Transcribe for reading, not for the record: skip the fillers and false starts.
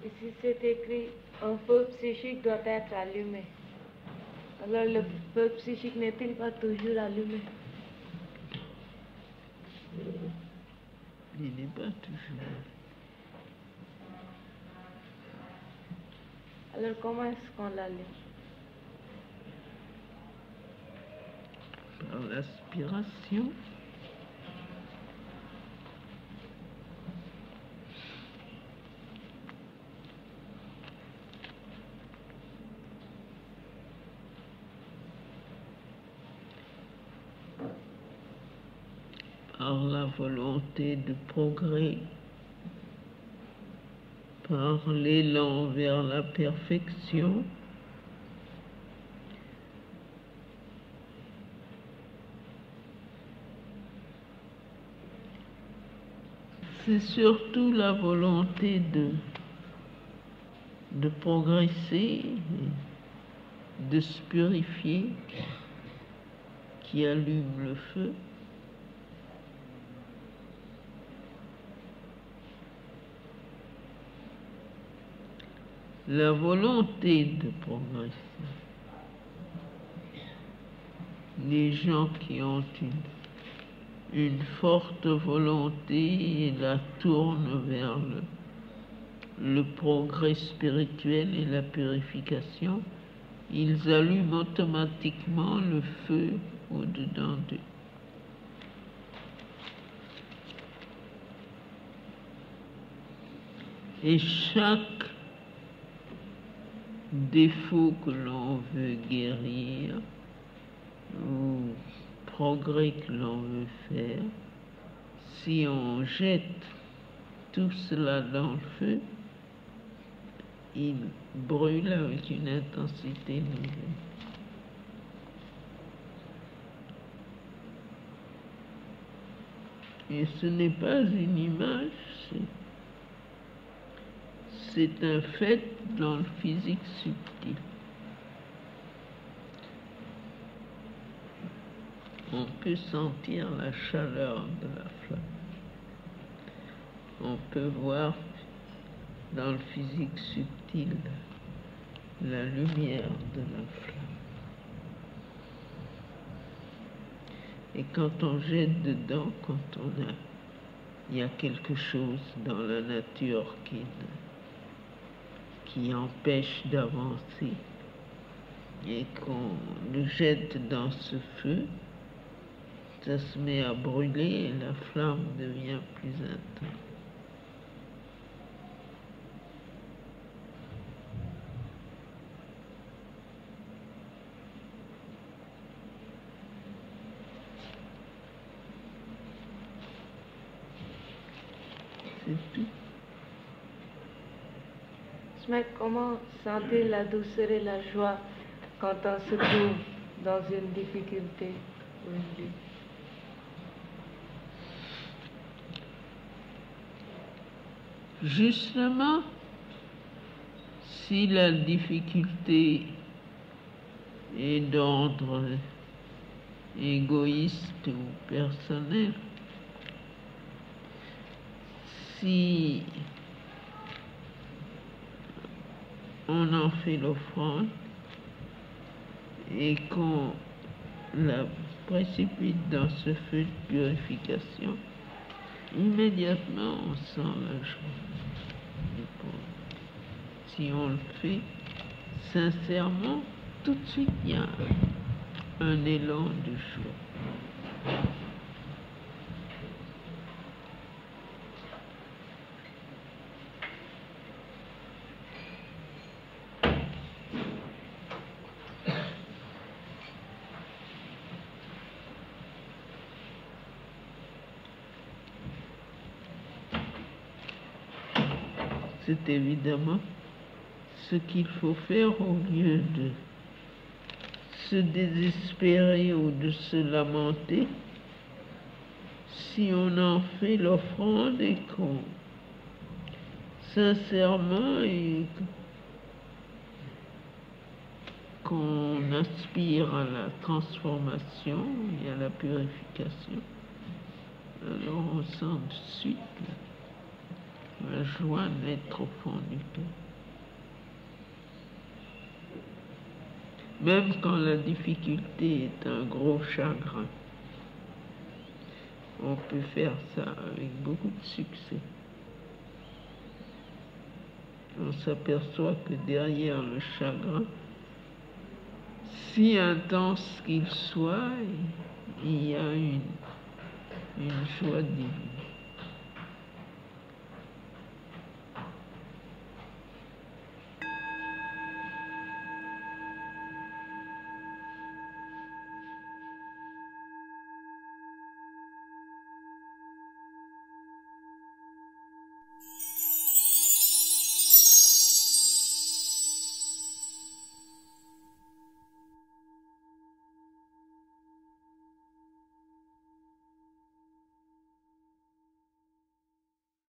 Ici c'est écrit un feu psychique doit être allumé. Alors le feu psychique n'est-il pas toujours allumé? Il n'est pas toujours. Alors comment est-ce qu'on l'allume? Par l'aspiration. Par la volonté de progrès, par l'élan vers la perfection, c'est surtout la volonté de progresser, de se purifier qui allume le feu. La volonté de progresser. Les gens qui ont une forte volonté et la tournent vers le progrès spirituel et la purification, ils allument automatiquement le feu au-dedans d'eux. Et chaque défaut que l'on veut guérir ou progrès que l'on veut faire, si on jette tout cela dans le feu, il brûle avec une intensité nouvelle. Et ce n'est pas une image, c'est un fait dans le physique subtil. On peut sentir la chaleur de la flamme. On peut voir dans le physique subtil la lumière de la flamme. Et quand on jette dedans, il y a quelque chose dans la nature qui empêche d'avancer et qu'on le jette dans ce feu, ça se met à brûler et la flamme devient plus intense. C'est tout. Mais comment sentir la douceur et la joie quand on se trouve dans une difficulté ou une lutte? Justement, si la difficulté est d'ordre égoïste ou personnel, si on en fait l'offrande et qu'on la précipite dans ce feu de purification, immédiatement on sent la joie. Si on le fait sincèrement, tout de suite il y a un élan de joie. C'est évidemment ce qu'il faut faire au lieu de se désespérer ou de se lamenter. Si on en fait l'offrande et qu'on sincèrement et qu'on aspire à la transformation et à la purification, alors on sent de suite La joie naître au fond du cœur. Même quand la difficulté est un gros chagrin, on peut faire ça avec beaucoup de succès. On s'aperçoit que derrière le chagrin, si intense qu'il soit, il y a une joie divine.